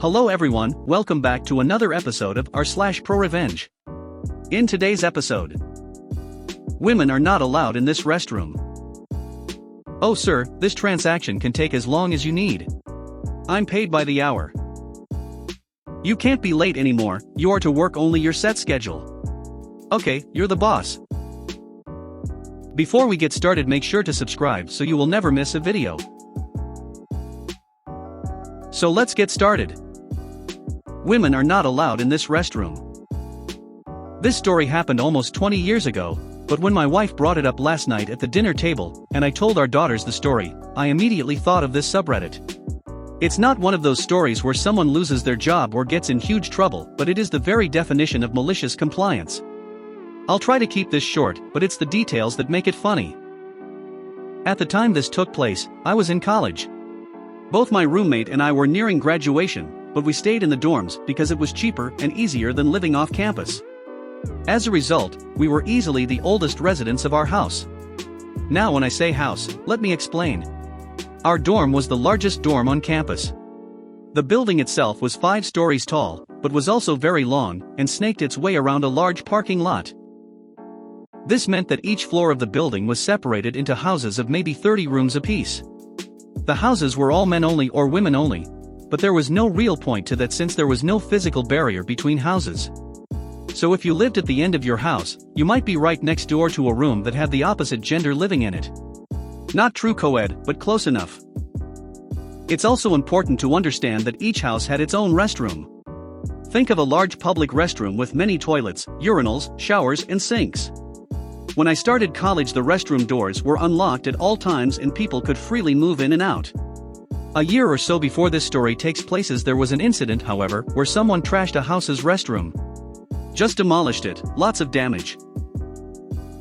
Hello everyone, welcome back to another episode of r/ProRevenge. In today's episode, women are not allowed in this restroom. Oh sir, this transaction can take as long as you need. I'm paid by the hour. You can't be late anymore, you are to work only your set schedule. Okay, you're the boss. Before we get started, make sure to subscribe so you will never miss a video. So let's get started. Women are not allowed in this restroom. This story happened almost 20 years ago, but when my wife brought it up last night at the dinner table, and I told our daughters the story, I immediately thought of this subreddit. It's not one of those stories where someone loses their job or gets in huge trouble, but it is the very definition of malicious compliance. I'll try to keep this short, but it's the details that make it funny. At the time this took place, I was in college. Both my roommate and I were nearing graduation, but we stayed in the dorms because it was cheaper and easier than living off campus. As a result, we were easily the oldest residents of our house. Now when I say house, let me explain. Our dorm was the largest dorm on campus. The building itself was 5 stories tall, but was also very long, and snaked its way around a large parking lot. This meant that each floor of the building was separated into houses of maybe 30 rooms apiece. The houses were all men only or women only, but there was no real point to that since there was no physical barrier between houses. So if you lived at the end of your house, you might be right next door to a room that had the opposite gender living in it. Not true co-ed, but close enough. It's also important to understand that each house had its own restroom. Think of a large public restroom with many toilets, urinals, showers, and sinks. When I started college, the restroom doors were unlocked at all times and people could freely move in and out. A year or so before this story takes place, there was an incident, however, where someone trashed a house's restroom. Just demolished it, lots of damage.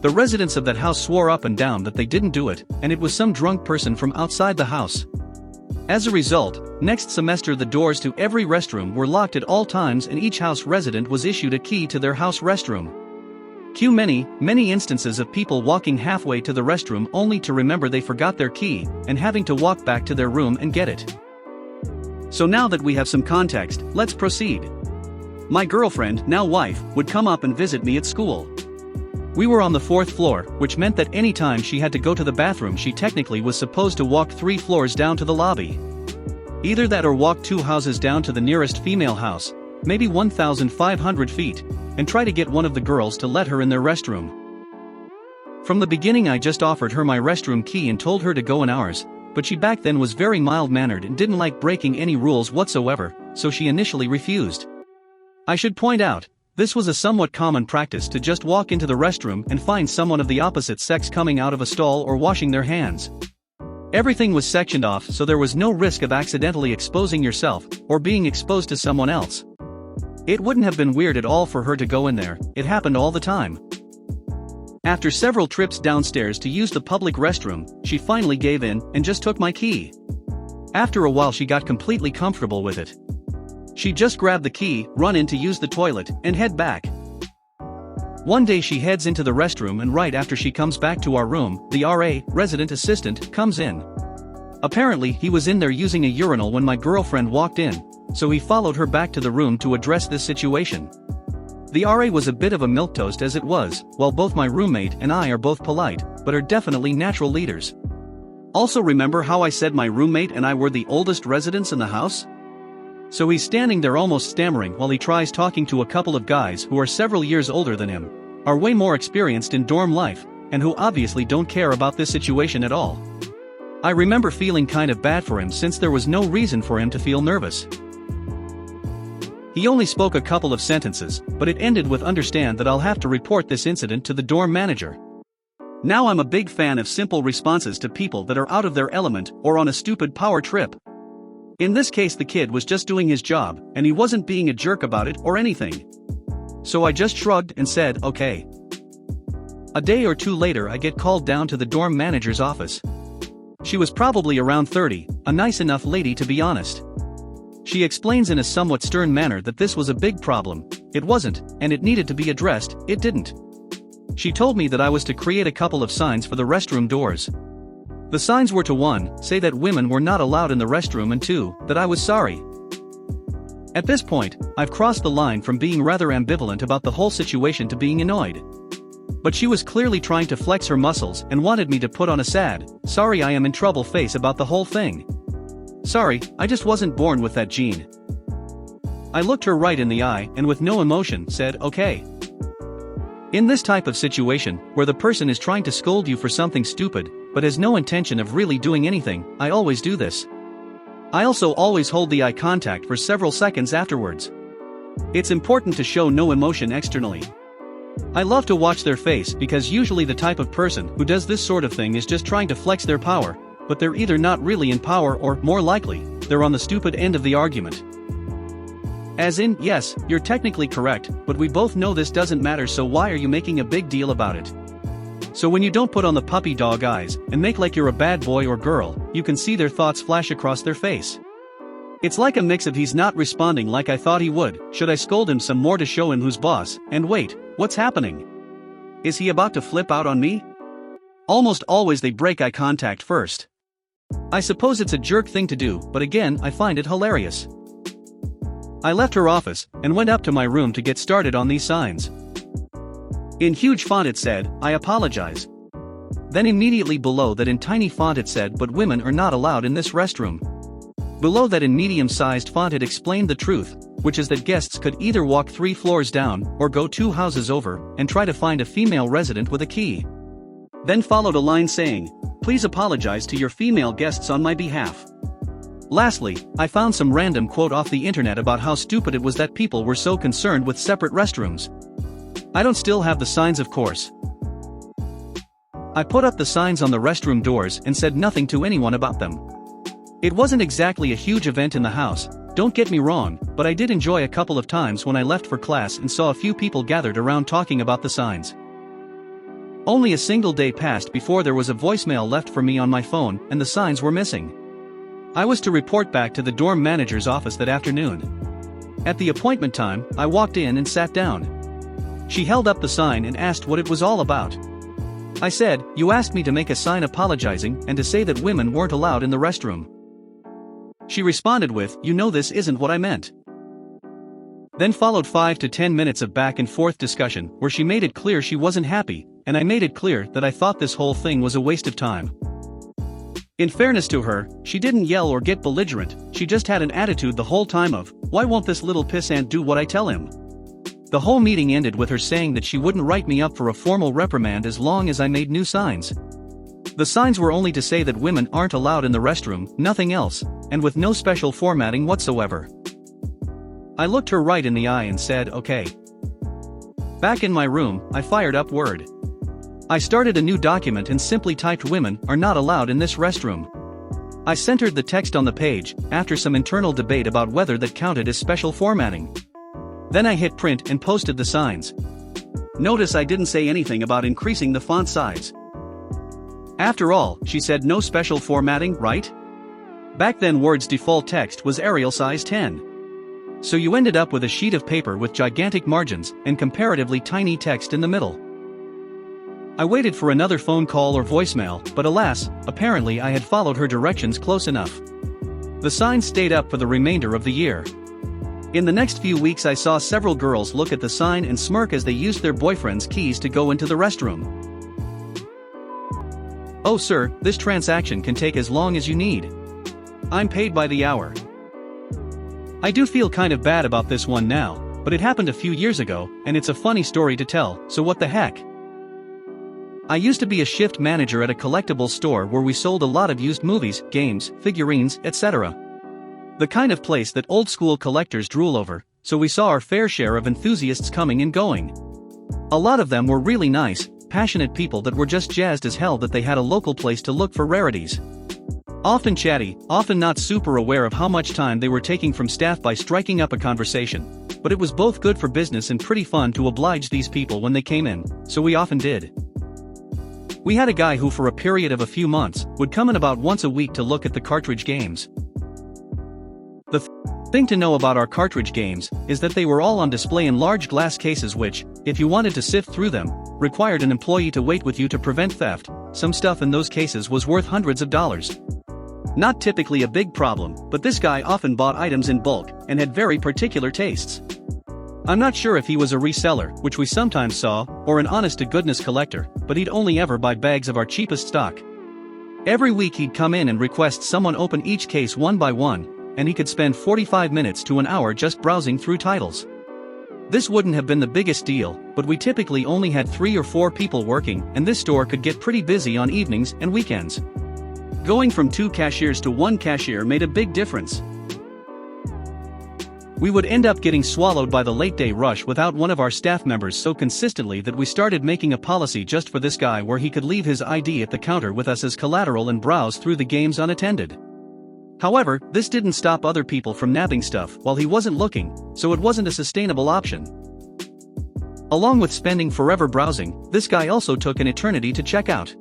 The residents of that house swore up and down that they didn't do it, and it was some drunk person from outside the house. As a result, next semester the doors to every restroom were locked at all times and each house resident was issued a key to their house restroom. Cue many instances of people walking halfway to the restroom only to remember they forgot their key, and having to walk back to their room and get it. So now that we have some context, let's proceed. My girlfriend, now wife, would come up and visit me at school. We were on the 4th floor, which meant that any time she had to go to the bathroom she technically was supposed to walk 3 floors down to the lobby. Either that or walk 2 houses down to the nearest female house, maybe 1,500 feet, and try to get one of the girls to let her in their restroom. From the beginning I just offered her my restroom key and told her to go in ours, but she back then was very mild-mannered and didn't like breaking any rules whatsoever, so she initially refused. I should point out, this was a somewhat common practice to just walk into the restroom and find someone of the opposite sex coming out of a stall or washing their hands. Everything was sectioned off so there was no risk of accidentally exposing yourself, or being exposed to someone else. It wouldn't have been weird at all for her to go in there, it happened all the time. After several trips downstairs to use the public restroom, she finally gave in and just took my key. After a while she got completely comfortable with it. She'd just grab the key, run in to use the toilet, and head back. One day she heads into the restroom and right after she comes back to our room, the RA, resident assistant, comes in. Apparently he was in there using a urinal when my girlfriend walked in, so he followed her back to the room to address this situation. The RA was a bit of a milquetoast as it was, while both my roommate and I are both polite, but are definitely natural leaders. Also remember how I said my roommate and I were the oldest residents in the house? So he's standing there almost stammering while he tries talking to a couple of guys who are several years older than him, are way more experienced in dorm life, and who obviously don't care about this situation at all. I remember feeling kind of bad for him since there was no reason for him to feel nervous. He only spoke a couple of sentences, but it ended with "Understand that I'll have to report this incident to the dorm manager." Now I'm a big fan of simple responses to people that are out of their element or on a stupid power trip. In this case the kid was just doing his job, and he wasn't being a jerk about it or anything. So I just shrugged and said, okay. A day or two later I get called down to the dorm manager's office. She was probably around 30, a nice enough lady to be honest. She explains in a somewhat stern manner that this was a big problem, it wasn't, and it needed to be addressed, it didn't. She told me that I was to create a couple of signs for the restroom doors. The signs were to 1, say that women were not allowed in the restroom and 2, that I was sorry. At this point, I've crossed the line from being rather ambivalent about the whole situation to being annoyed. But she was clearly trying to flex her muscles and wanted me to put on a sad, sorry I am in trouble face about the whole thing. Sorry, I just wasn't born with that gene. I looked her right in the eye and with no emotion said, okay. In this type of situation, where the person is trying to scold you for something stupid, but has no intention of really doing anything, I always do this. I also always hold the eye contact for several seconds afterwards. It's important to show no emotion externally. I love to watch their face because usually the type of person who does this sort of thing is just trying to flex their power, but they're either not really in power or, more likely, they're on the stupid end of the argument. As in, yes, you're technically correct, but we both know this doesn't matter, so why are you making a big deal about it? So when you don't put on the puppy dog eyes and make like you're a bad boy or girl, you can see their thoughts flash across their face. It's like a mix of he's not responding like I thought he would, should I scold him some more to show him who's boss, and wait, what's happening? Is he about to flip out on me? Almost always they break eye contact first. I suppose it's a jerk thing to do, but again I find it hilarious. I left her office and went up to my room to get started on these signs. In huge font it said, I apologize. Then immediately below that in tiny font it said, but women are not allowed in this restroom. Below that in medium-sized font it explained the truth, which is that guests could either walk 3 floors down or go 2 houses over and try to find a female resident with a key. Then followed a line saying, please apologize to your female guests on my behalf. Lastly, I found some random quote off the internet about how stupid it was that people were so concerned with separate restrooms. I don't still have the signs, of course. I put up the signs on the restroom doors and said nothing to anyone about them. It wasn't exactly a huge event in the house, don't get me wrong, but I did enjoy a couple of times when I left for class and saw a few people gathered around talking about the signs. Only a single day passed before there was a voicemail left for me on my phone and the signs were missing. I was to report back to the dorm manager's office that afternoon. At the appointment time, I walked in and sat down. She held up the sign and asked what it was all about. I said, you asked me to make a sign apologizing and to say that women weren't allowed in the restroom. She responded with, you know this isn't what I meant. Then followed 5 to 10 minutes of back and forth discussion where she made it clear she wasn't happy, and I made it clear that I thought this whole thing was a waste of time. In fairness to her, she didn't yell or get belligerent, she just had an attitude the whole time of, why won't this little pissant do what I tell him? The whole meeting ended with her saying that she wouldn't write me up for a formal reprimand as long as I made new signs. The signs were only to say that women aren't allowed in the restroom, nothing else, and with no special formatting whatsoever. I looked her right in the eye and said, okay. Back in my room, I fired up Word. I started a new document and simply typed women are not allowed in this restroom. I centered the text on the page, after some internal debate about whether that counted as special formatting. Then I hit print and posted the signs. Notice I didn't say anything about increasing the font size. After all, she said no special formatting, right? Back then Word's default text was Arial size 10. So you ended up with a sheet of paper with gigantic margins and comparatively tiny text in the middle. I waited for another phone call or voicemail, but alas, apparently I had followed her directions close enough. The sign stayed up for the remainder of the year. In the next few weeks I saw several girls look at the sign and smirk as they used their boyfriend's keys to go into the restroom. Oh sir, this transaction can take as long as you need. I'm paid by the hour. I do feel kind of bad about this one now, but it happened a few years ago, and it's a funny story to tell, so what the heck? I used to be a shift manager at a collectibles store where we sold a lot of used movies, games, figurines, etc. The kind of place that old-school collectors drool over, so we saw our fair share of enthusiasts coming and going. A lot of them were really nice, passionate people that were just jazzed as hell that they had a local place to look for rarities. Often chatty, often not super aware of how much time they were taking from staff by striking up a conversation, but it was both good for business and pretty fun to oblige these people when they came in, so we often did. We had a guy who for a period of a few months, would come in about once a week to look at the cartridge games. The thing to know about our cartridge games is that they were all on display in large glass cases which, if you wanted to sift through them, required an employee to wait with you to prevent theft. Some stuff in those cases was worth hundreds of dollars. Not typically a big problem, but this guy often bought items in bulk and had very particular tastes. I'm not sure if he was a reseller, which we sometimes saw, or an honest-to-goodness collector, but he'd only ever buy bags of our cheapest stock. Every week he'd come in and request someone open each case one by one, and he could spend 45 minutes to an hour just browsing through titles. This wouldn't have been the biggest deal, but we typically only had 3 or 4 people working, and this store could get pretty busy on evenings and weekends. Going from 2 cashiers to 1 cashier made a big difference. We would end up getting swallowed by the late-day rush without one of our staff members so consistently that we started making a policy just for this guy where he could leave his ID at the counter with us as collateral and browse through the games unattended. However, this didn't stop other people from nabbing stuff while he wasn't looking, so it wasn't a sustainable option. Along with spending forever browsing, this guy also took an eternity to check out.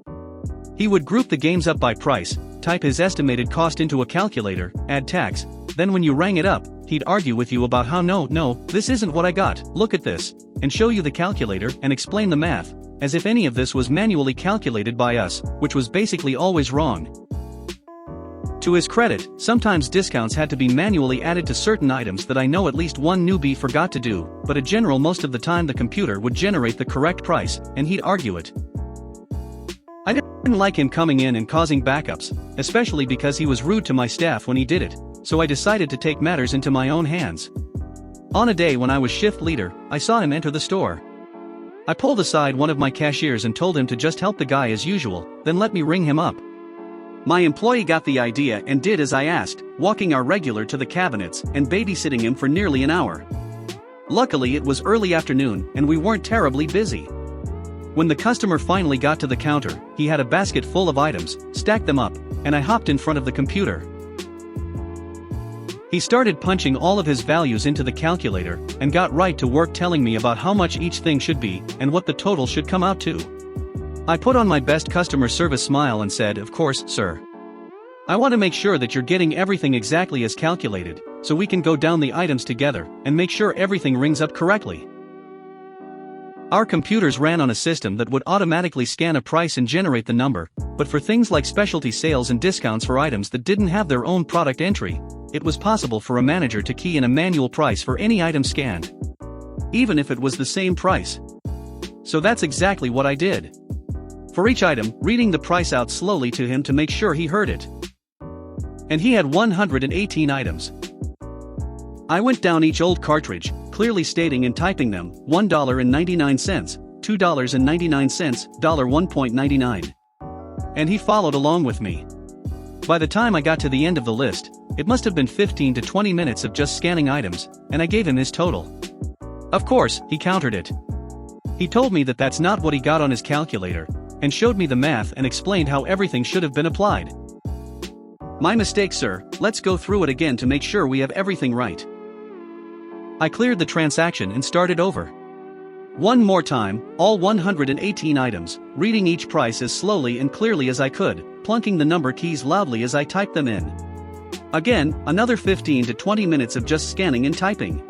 He would group the games up by price, type his estimated cost into a calculator, add tax, then when you rang it up, he'd argue with you about how no, this isn't what I got, look at this, and show you the calculator and explain the math, as if any of this was manually calculated by us, which was basically always wrong. To his credit, sometimes discounts had to be manually added to certain items that I know at least one newbie forgot to do, but in general most of the time the computer would generate the correct price, and he'd argue it. I didn't like him coming in and causing backups, especially because he was rude to my staff when he did it, so I decided to take matters into my own hands. On a day when I was shift leader, I saw him enter the store. I pulled aside one of my cashiers and told him to just help the guy as usual, then let me ring him up. My employee got the idea and did as I asked, walking our regular to the cabinets and babysitting him for nearly an hour. Luckily it was early afternoon and we weren't terribly busy. When the customer finally got to the counter, he had a basket full of items, stacked them up, and I hopped in front of the computer. He started punching all of his values into the calculator and got right to work telling me about how much each thing should be and what the total should come out to. I put on my best customer service smile and said, "Of course, sir. I want to make sure that you're getting everything exactly as calculated, so we can go down the items together and make sure everything rings up correctly." Our computers ran on a system that would automatically scan a price and generate the number, but for things like specialty sales and discounts for items that didn't have their own product entry, it was possible for a manager to key in a manual price for any item scanned, even if it was the same price. So that's exactly what I did. For each item, reading the price out slowly to him to make sure he heard it. And he had 118 items. I went down each old cartridge, clearly stating and typing them, $1.99, $2.99, $1.99. And he followed along with me. By the time I got to the end of the list, it must have been 15 to 20 minutes of just scanning items, and I gave him his total. Of course, he countered it. He told me that that's not what he got on his calculator, and showed me the math and explained how everything should have been applied. "My mistake, sir, let's go through it again to make sure we have everything right." I cleared the transaction and started over. One more time, all 118 items, reading each price as slowly and clearly as I could, plunking the number keys loudly as I typed them in. Again, another 15 to 20 minutes of just scanning and typing.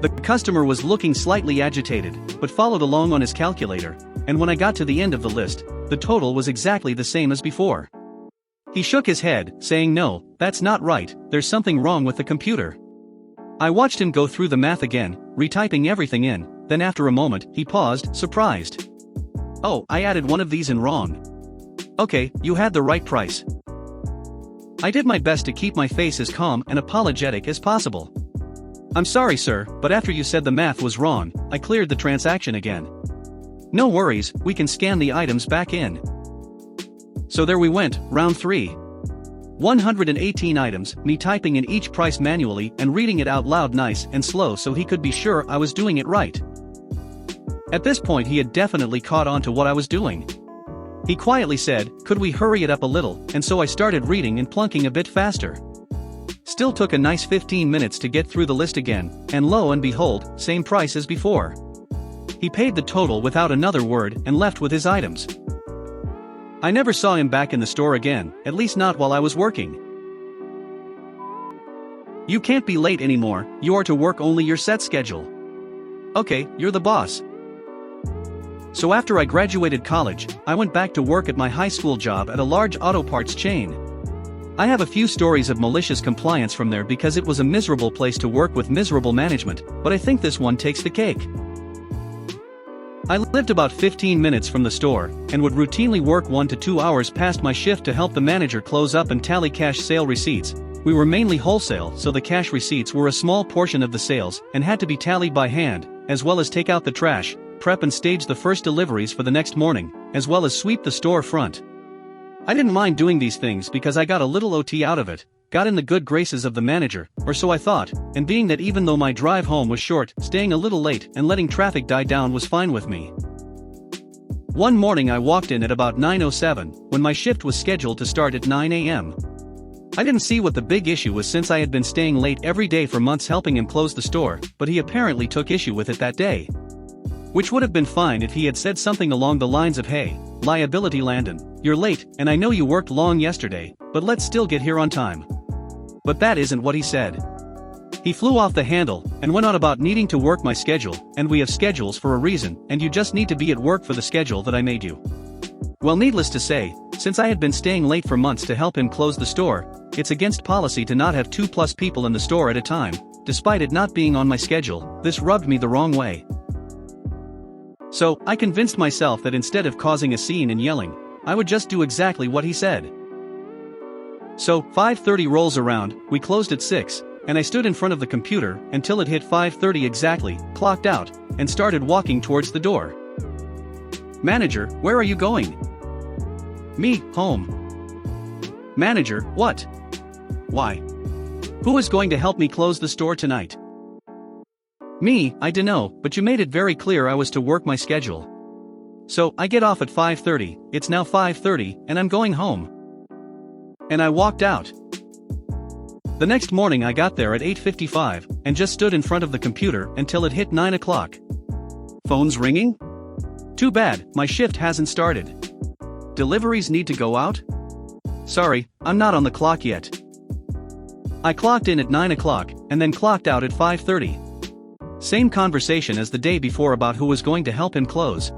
The customer was looking slightly agitated, but followed along on his calculator, and when I got to the end of the list, the total was exactly the same as before. He shook his head, saying, "No, that's not right, there's something wrong with the computer." I watched him go through the math again, retyping everything in, then after a moment, he paused, surprised. "Oh, I added one of these in wrong. Okay, you had the right price." I did my best to keep my face as calm and apologetic as possible. "I'm sorry, sir, but after you said the math was wrong, I cleared the transaction again." "No worries, we can scan the items back in." So there we went, round 3. 118 items, me typing in each price manually and reading it out loud nice and slow so he could be sure I was doing it right. At this point he had definitely caught on to what I was doing. He quietly said, "Could we hurry it up a little?" and so I started reading and plunking a bit faster. Still took a nice 15 minutes to get through the list again, and lo and behold, same price as before. He paid the total without another word and left with his items. I never saw him back in the store again, at least not while I was working. You can't be late anymore, you are to work only your set schedule. Okay, you're the boss. So after I graduated college, I went back to work at my high school job at a large auto parts chain. I have a few stories of malicious compliance from there because it was a miserable place to work with miserable management, but I think this one takes the cake. I lived about 15 minutes from the store, and would routinely work 1 to 2 hours past my shift to help the manager close up and tally cash sale receipts. We were mainly wholesale, so the cash receipts were a small portion of the sales and had to be tallied by hand, as well as take out the trash, prep and stage the first deliveries for the next morning, as well as sweep the store front. I didn't mind doing these things because I got a little OT out of it, got in the good graces of the manager, or so I thought, and being that even though my drive home was short, staying a little late and letting traffic die down was fine with me. One morning I walked in at about 9:07, when my shift was scheduled to start at 9 a.m. I didn't see what the big issue was since I had been staying late every day for months helping him close the store, but he apparently took issue with it that day. Which would have been fine if he had said something along the lines of, "Hey, liability Landon, you're late, and I know you worked long yesterday, but let's still get here on time." But that isn't what he said. He flew off the handle, and went on about needing to work my schedule, and we have schedules for a reason, and you just need to be at work for the schedule that I made you. Well, needless to say, since I had been staying late for months to help him close the store, it's against policy to not have 2+ people in the store at a time. Despite it not being on my schedule, this rubbed me the wrong way. So, I convinced myself that instead of causing a scene and yelling, I would just do exactly what he said. So, 5:30 rolls around, we closed at 6, and I stood in front of the computer until it hit 5:30 exactly, clocked out, and started walking towards the door. "Manager, where are you going?" "Me, home." "Manager, what? Why? Who is going to help me close the store tonight?" "Me, I dunno, but you made it very clear I was to work my schedule. So, I get off at 5:30, it's now 5:30, and I'm going home." And I walked out. The next morning I got there at 8:55, and just stood in front of the computer until it hit 9 o'clock. Phone's ringing? Too bad, my shift hasn't started. Deliveries need to go out? Sorry, I'm not on the clock yet. I clocked in at 9 o'clock, and then clocked out at 5:30. Same conversation as the day before about who was going to help him close.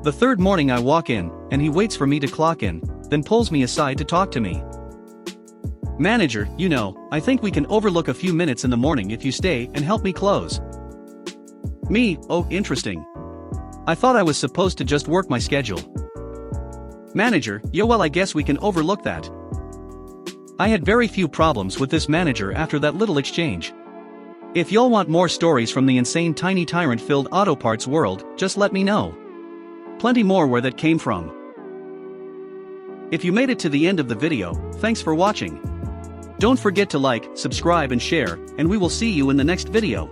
The third morning I walk in, and he waits for me to clock in, then pulls me aside to talk to me. "Manager, you know, I think we can overlook a few minutes in the morning if you stay and help me close." Me, oh, interesting. I thought I was supposed to just work my schedule. Manager, yeah, well, I guess we can overlook that. I had very few problems with this manager after that little exchange. If y'all want more stories from the insane tiny tyrant-filled auto parts world, just let me know. Plenty more where that came from. If you made it to the end of the video, thanks for watching. Don't forget to like, subscribe and share, and we will see you in the next video.